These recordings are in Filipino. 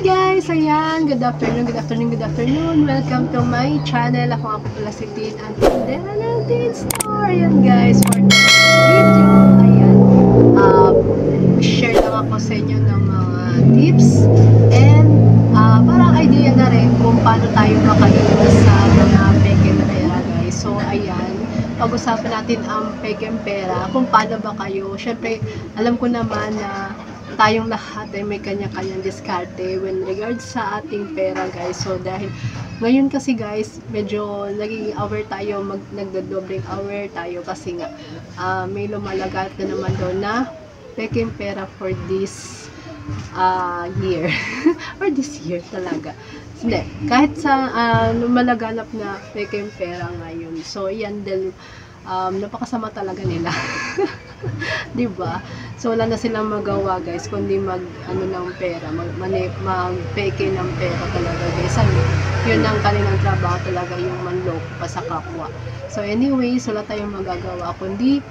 guys! Ayan, good afternoon. Welcome to my channel. Ako nga po pala si Tin and Tindera ng Tin Store. Ayan guys, for today's video, ayan, share lang ako sa inyo ng mga tips and parang idea na rin kung paano tayo makalipas sa mga pekeng pera guys. So ayan, pag-usapan natin ang pekeng pera, kung paano ba kayo. Syempre, alam ko naman na tayong lahat ay may kanya-kanyang diskarte when regards sa ating pera guys. So dahil ngayon kasi guys, medyo naging aware tayo, nagdodobling aware tayo kasi nga may lumalagat na naman doon na pekeng pera for this year or this year talaga. Hindi, kahit sa lumalaganap na pekeng pera ngayon. So yan din, napakasama talaga nila. Diba? So wala na silang magawa guys kundi ng pera, mag-peke ng pera talaga guys. Yun ang kanilang trabaho talaga, yung manloko pa sa kapwa. So anyways, wala tayong magagawa kundi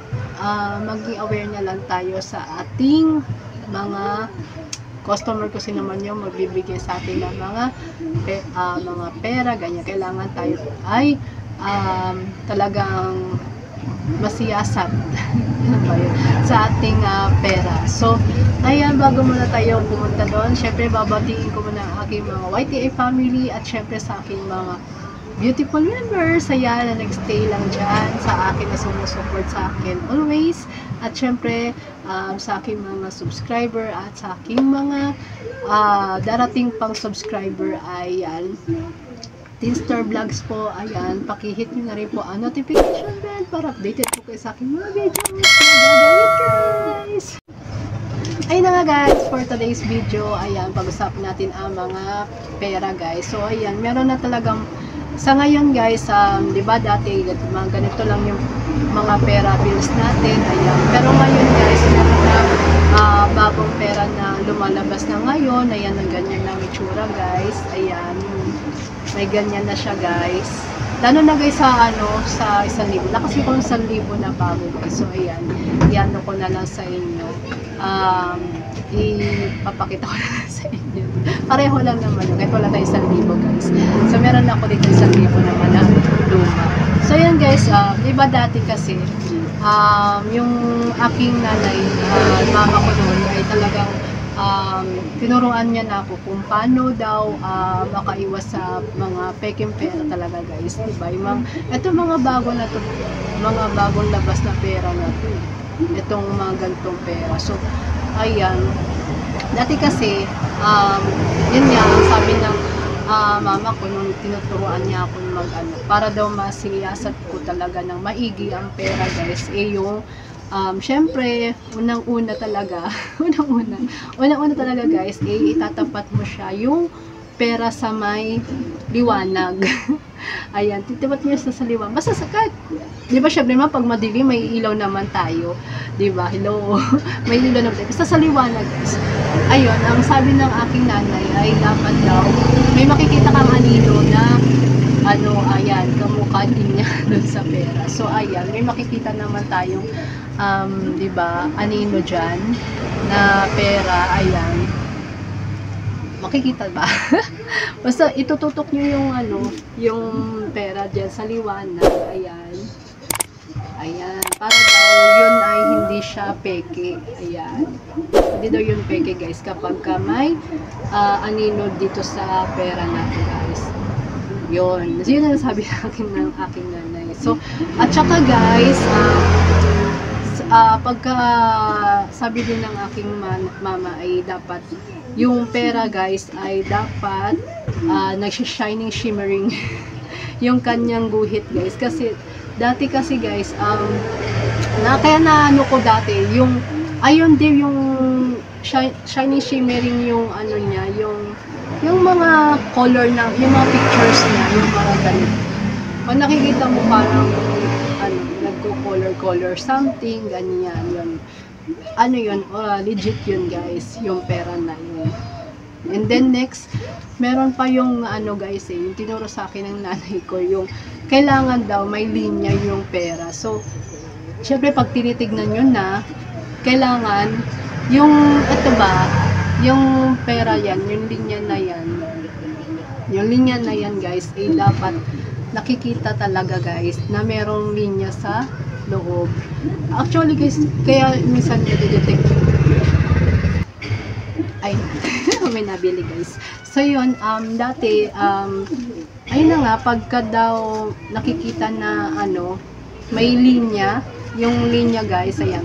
maging aware na lang tayo sa ating mga customer, kasi naman yung magbibigay sa atin ng mga pera, ganyan. Kailangan tayo ay talagang masiyasat sa ating pera. So, ayan, bago muna tayo pumunta doon, syempre babatiin ko muna ang aking mga YTA family at syempre sa aking mga beautiful members, ayan, na nagstay lang dyan sa akin, na sumusupport sa akin always. At syempre, sa aking mga subscriber at sa aking mga darating pang subscriber, ayan, Tin Store Vlogs po, ayan, pakihit nyo na rin po ang notification bell para updated po kayo sa aking mga videos na gagawin guys. Ayun na nga guys, for today's video, ayan, pag-usapan natin ang mga pera guys. So ayan, meron na talagang, sa ngayon guys, di ba dati, mga ganito lang yung mga pera bills natin, ayan. Pero ngayon guys, meron na bagong pera na lumalabas na ngayon, ayan, ang ganyan na itsura guys, ayan. May ganyan na siya guys. Lalo na guys sa sa 1,000. Nakasi ko 1,000 na bago guys. So ayan, iano ko na lang sa inyo. Ipapakita ko na lang sa inyo. Pareho lang naman yun. Kahit wala tayo 1,000 guys. So meron ako dito 1,000 naman na luma. So ayan guys, diba dati kasi yung aking nanay, mama ko noon ay talagang tinuruan niya na ako kung paano daw makaiwas sa mga pekeng pera talaga guys, diba? Ito mga bago na to, mga bagong labas na pera na to, itong mga ganitong pera. So ayan, dati kasi yun nga, sabi ng mama ko nung tinuturuan niya ako para daw masiyasat ko talaga ng maigi ang pera guys, yung syempre, unang-una talaga guys, itatapat mo siya yung pera sa may liwanag. Ayan, titipat mo siya sa liwanag. Basta di ba syempre pag madilim, may ilaw naman tayo. Di ba? Hello. May ilaw naman tayo. Basta sa liwanag guys. Ayun, ang sabi ng aking nanay ay dapat daw, may makikita kang anino na ayan, kamukha din niya dun sa pera. So ayan, may makikita naman tayong diba, anino dyan na pera, ayan, makikita ba? Basta itututok nyo yung yung pera dyan sa liwanag, ayan, para daw yun ay hindi siya peke, ayan, hindi daw yun peke guys kapag may anino dito sa pera natin guys. Yun ang sabi sa akin ng aking nanay. So, at saka guys, pagka sabi din ng aking mama ay dapat yung pera guys ay dapat nagsha-shining, shimmering yung kanyang guhit guys. Kasi dati kasi guys, kaya ko dati yung ayun din yung shining, shimmering yung niya, yung mga color na, yung mga pictures niya, yung mga ganito. Pag nakikita mo parang nagko-color something, ganyan, yun. Legit yun guys, yung pera na yun. And then next, meron pa yung guys, yung tinuro sa akin ng nanay ko, yung kailangan daw may linya yung pera. So, syempre pag tinitignan nyo na, kailangan yung, yung pera yan, yung linya na yan, guys, ay dapat nakikita talaga guys na merong linya sa loob. Actually guys, kaya minsan nade-detect ay may nabili guys. So yun, dati ayun na nga, pagka daw nakikita na ano, may linya, yung linya guys, ayan.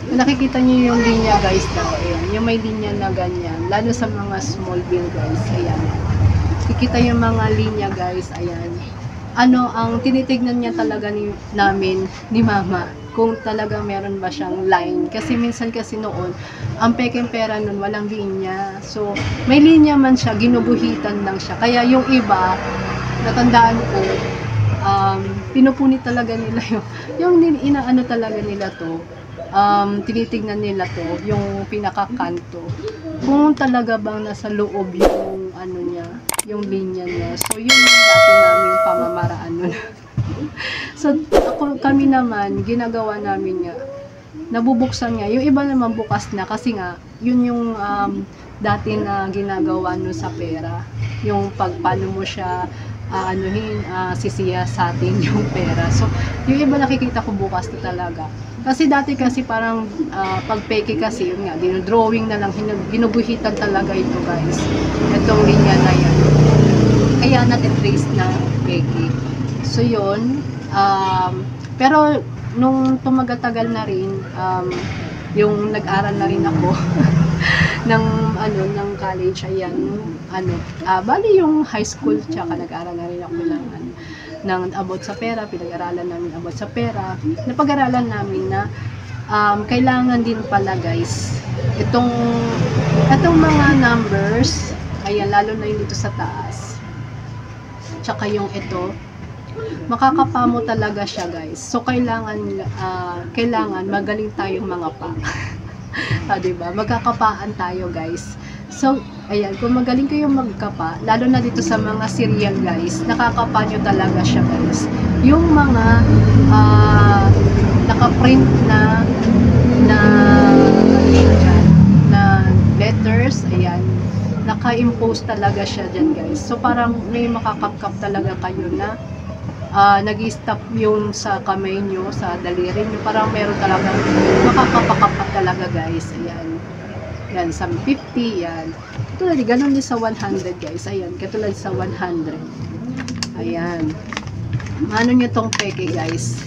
Kung nakikita niyo yung linya guys daw, ayan, yung may linya na ganyan, lalo sa mga small bill guys, ayan. Kikita yung mga linya guys, ayan. Ano, ang tinitignan niya talaga namin ni mama, kung talagang meron ba siyang line. Kasi minsan kasi noon, ang pekeng pera nun, walang linya. So, may linya man siya, ginubuhitan lang siya. Kaya yung iba, natandaan ko, pinupunit talaga nila yung inaano talaga nila to, tinitignan nila to, yung pinakakanto, kung talaga bang nasa loob yung ano niya, yung linya niya. So yun yung dati namin pamamaraan nun. So kami naman, ginagawa namin nga, nabubuksan nga, yung iba naman bukas na, kasi nga yun yung dati na ginagawa nun sa pera, yung paano mo siya sisiya sa atin yung pera. So yung iba nakikita ko bukas na talaga. Kasi dati kasi parang pag peke kasi, yun nga, dinodrawing na lang, ginubuhitan talaga ito guys. Itong linya na yan. Kaya natin trace na peke. So yun, pero nung tumagatagal na rin, yung nag-aral na rin ako ng college, ayan, bali yung high school, tsaka nag-aral na rin ako ng about sa pera, pinag-aralan namin about sa pera. Napag-aralan namin na kailangan din pala guys, itong mga numbers, ayan, lalo na yung dito sa taas, tsaka yung ito, makakapa mo talaga siya guys. So kailangan magaling tayong mga pa. Diba? Magkakapaan tayo guys. So ayan, kung magaling kayong magkapa, lalo na dito sa mga cereal guys, nakakapa nyo talaga siya guys. Yung mga nakaprint na letters, ayan, naka-impose talaga siya dyan guys. So parang may makakapkap talaga kayo na nag-stop yung sa kamay nyo, sa daliri nyo, parang meron talaga makakapakapa talaga guys. Ayan, yan sa 50, yan katulad, ganun din sa 100 guys, ayan, katulad sa 100, ayan. Ano nyo tong peke guys,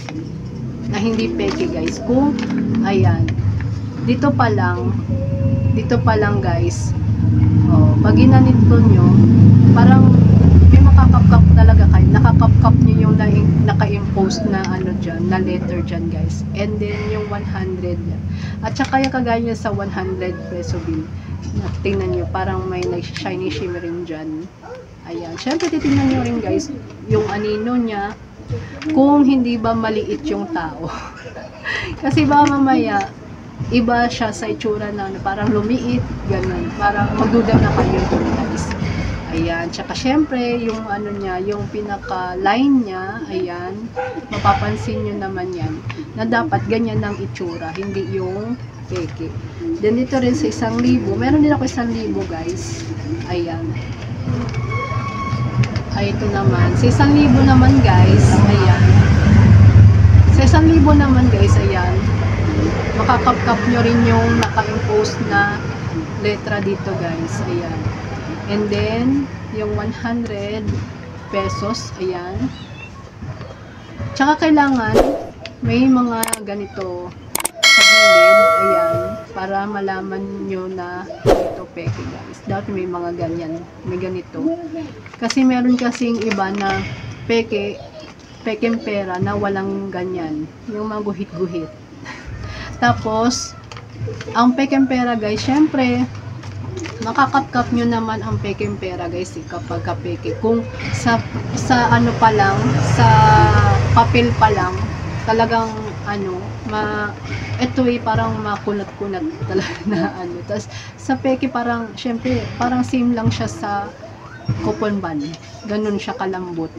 na hindi peke guys, kung ayan, dito pa lang guys, pag ginanito nyo, parang may makakapkap talaga kayo, nakakapkap nyo yung naka-impose na ano dyan, na letter dyan guys. And then yung 100 yan, at saka yung kagaya sa 100 peso bill, tingnan nyo, parang may shiny shimmering dyan. Ayan, syempre titingnan nyo rin guys yung anino nya, kung hindi ba maliit yung tao. Kasi baka mamaya iba siya sa itsura na parang lumiit, ganun, parang magduda na kayo dun guys. Ayan, tsaka syempre yung ano niya, yung pinaka line niya, ayan, mapapansin nyo naman yan, na dapat ganyan ang itsura, hindi yung peke. Then dito rin sa 1,000, meron din ako 1,000 guys, ayan. Ay, ito naman, sa 1,000 naman guys, ayan, sa 1,000 naman guys, ayan, makakapkap nyo rin yung naka-impose na letra dito guys, ayan. And then, yung 100 pesos, ayan. Tsaka kailangan, may mga ganito sa gilid, ayan, para malaman nyo na ito peke guys. Dati may mga ganyan, may ganito. Kasi meron kasing iba na pekeng pera na walang ganyan, yung mga guhit-guhit. Tapos, ang pekeng pera guys, syempre, makakapkap nyo naman ang pekeng pera guys kapag kapeke. Kung sa ano pa lang, sa papel pa lang, talagang ano, ito parang makunat-kunat talaga na ano. Tapos sa peke parang, syempre, parang same lang siya sa coupon band. Ganun siya kalambot.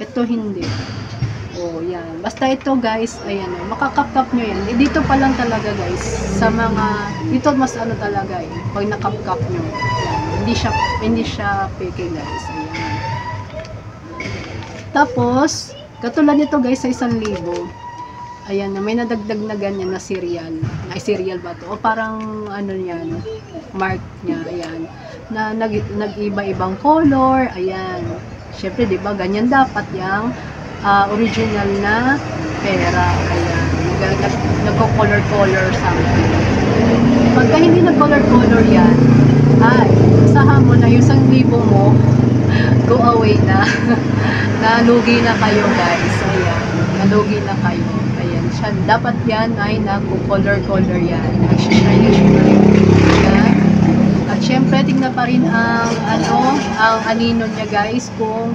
Ito hindi. Oh, yan. Basta ito guys, ayan o, makakap-kap nyo yan. Dito pa lang talaga guys, sa mga, dito mas ano talaga eh, pag nakap-kap nyo. Yan. Hindi siya peke guys. Ayan. Tapos, katulad nito guys sa 1,000. Ayan, may nadagdag na ganyan na cereal. Ay, cereal ba to? O parang ano yan, mark niya, ayan. Na nag-iba-ibang color, ayan. Syempre, di ba, ganyan dapat yung original na pera. Ayan, nagko-color-color something. Pagka hindi nag-color-color yan, ay, asahan mo na yung 1,000 mo, go away na. Nalugi na kayo guys. Ayan, nalugi na kayo. Ayan, siya, dapat yan ay nagko-color-color yan. Nag-shine-shine. Ayan. At syempre, tingnan pa rin ang ang anino niya guys, kung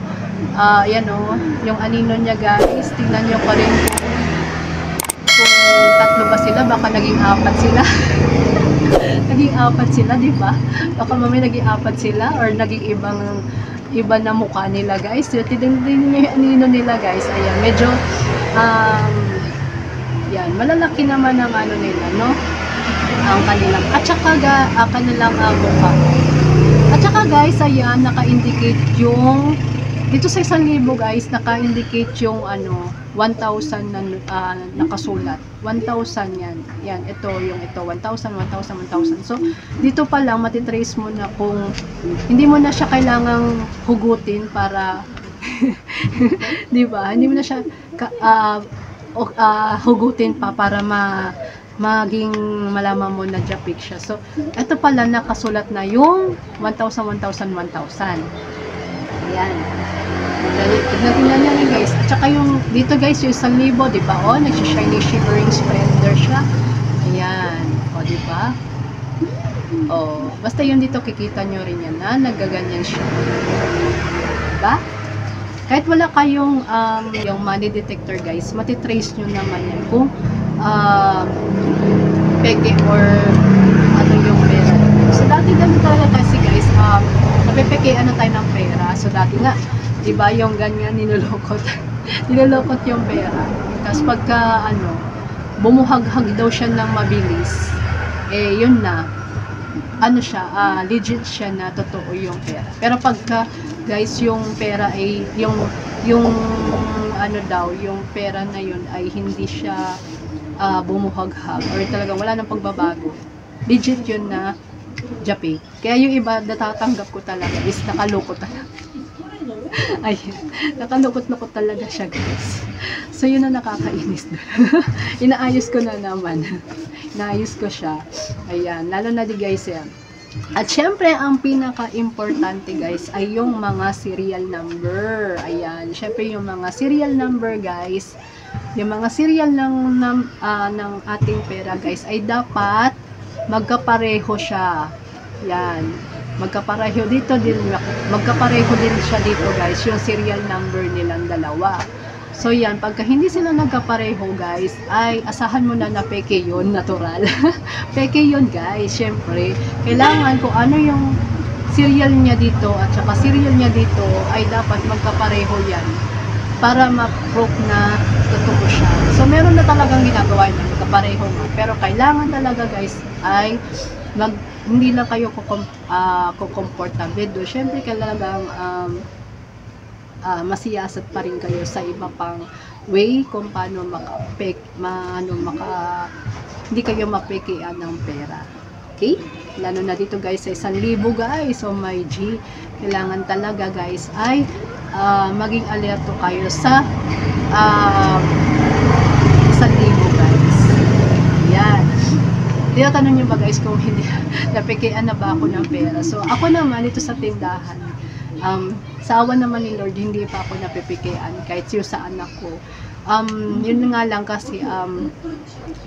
yan o, yung anino niya guys, tingnan nyo pa rin kung 3 ba sila, baka naging 4 sila. Naging 4 sila, di ba? Baka mamaya naging 4 sila or naging iba na mukha nila guys. Tingnan nyo yung anino nila guys. Ayan, medyo yan, malalaki naman ang ano nila, no? Ang kanilang, at saka kanilang mukha. At saka guys, ayan, naka-indicate yung dito sa 1,000 guys, naka-indicate yung 1,000 na nakasulat. 1,000 yan. Yan, ito, 1,000, 1,000, 1,000. So, dito pa lang matitrace mo na kung hindi mo na siya kailangang hugutin para di ba? Hindi mo na siya hugutin pa para maging malaman mo na Japik siya. So, ito pala nakasulat na yung 1,000, 1,000, 1,000. Ayan. Tignan nyo rin guys. At saka yung dito guys, yung 1,000, di ba? O, nag-shiny shimmering splendor siya. Ayan. O, di ba? O, basta yung dito kikita nyo rin yan na nagaganyan siya. Diba? Kahit wala kayong yung money detector guys, matitrace nyo naman yan kung peke or ano yung pera. So, dati ganun talaga kasi guys, napepekean na tayo ng pera. So, dati nga, diba yung ganyan, nilulokot yung pera. Tapos pagka, bumuhaghag daw siya ng mabilis, eh, yun na, legit siya na totoo yung pera. Pero pagka, guys, yung pera ay, yung pera na yun ay hindi siya bumuhaghag, or talagang wala nang pagbabago, legit yun na Japik. Kaya yung iba natatanggap ko talaga is nakaloko talaga. Ayan, nakalukot-lukot talaga siya guys. So yun na nakakainis doon. Inaayos ko na naman. Inaayos ko siya. Ayan, lalo na di guys yan. At syempre, ang pinaka-importante guys ay yung mga serial number. Ayan, syempre yung mga serial number guys, yung mga serial ng ating pera guys ay dapat magkapareho siya. Yan. Magkapareho din siya dito guys, yung serial number nilang dalawa. So yan, pagka hindi sila nagkapareho guys, ay asahan mo na na peke yun, natural. Peke yun guys, syempre. Kailangan kung ano yung serial niya dito at saka serial niya dito ay dapat magkapareho yan para ma-proof na totoo siya. So meron na talagang ginagawa niya, magkapareho nga. Pero kailangan talaga guys ay hindi lang kayo kukomportable doon. Syempre kailangan masiyasat pa rin kayo sa iba pang way kung paano hindi kayo mapekean ng pera. Okay? Lalo na dito guys sa 1,000 guys. So my G, kailangan talaga guys ay maging alerto kayo sa 1,000 guys. Yan. Tinatanong nyo ba guys kung hindi napekean na ba ako ng pera? So ako naman ito sa tindahan, sa awa naman ni Lord, hindi pa ako napepekean kahit yung sa anak ko. Yun nga lang kasi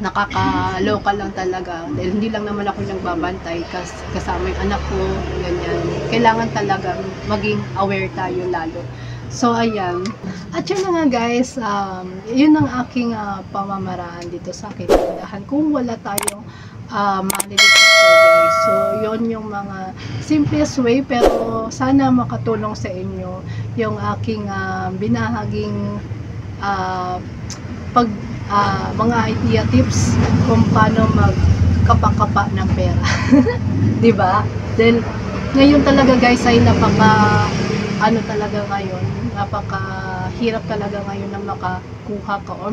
nakakaloka lang talaga dahil hindi lang naman ako nagbabantay kasama yung anak ko, ganyan. Kailangan talaga maging aware tayo lalo. So ayan, at yun na nga guys, yun ang aking pamamaraan dito sa aking tindahan kung wala tayong money detector guys. So yun yung mga simplest way, pero sana makatulong sa inyo yung aking binahaging ah, pag mga idea tips kung paano magkapa-kapa ng pera. 'Di ba? Then ngayon talaga guys ay ano talaga ngayon, napakahirap talaga ngayon na makakuha ka or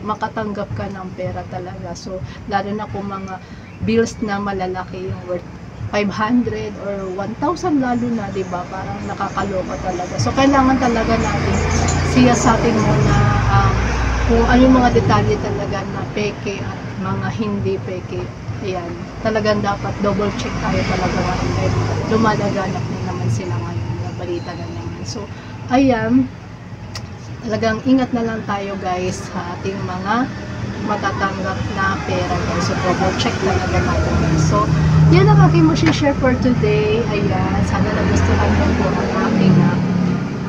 makatanggap ka ng pera talaga. So lalo na kung mga bills na malalaki yung worth 500 or 1,000 lalo na, 'di ba? Parang nakakaloka talaga. So kailangan talaga natin siyasatin muna kung ano yung mga detalye talaga na peke at mga hindi peke. Ayan, talagang dapat double check tayo talaga ngayon dahil lumalaganap na naman sila ngayon, balita na naman. So, ayan, talagang ingat na lang tayo guys sa ating mga matatanggap na pera guys. So, double check talaga natin guys. So, yan ang aking share for today. Ayan, sana nagustuhan mo po ang aking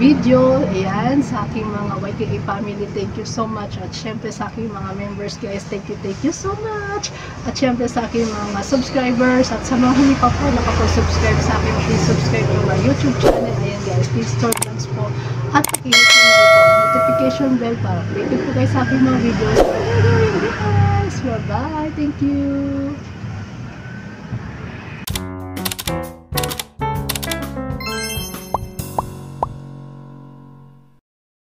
video. Ayan, sa aking mga YTA family, thank you so much. At syempre sa aking mga members guys, thank you so much. At syempre sa aking mga subscribers at sa mga hindi pa po nakapag-subscribe sa akin, please subscribe to my YouTube channel. Ayan guys, please turn vlogs po. At pakihit po na po notification bell para updated po guys sa aking mga videos. Guys, bye bye, thank you.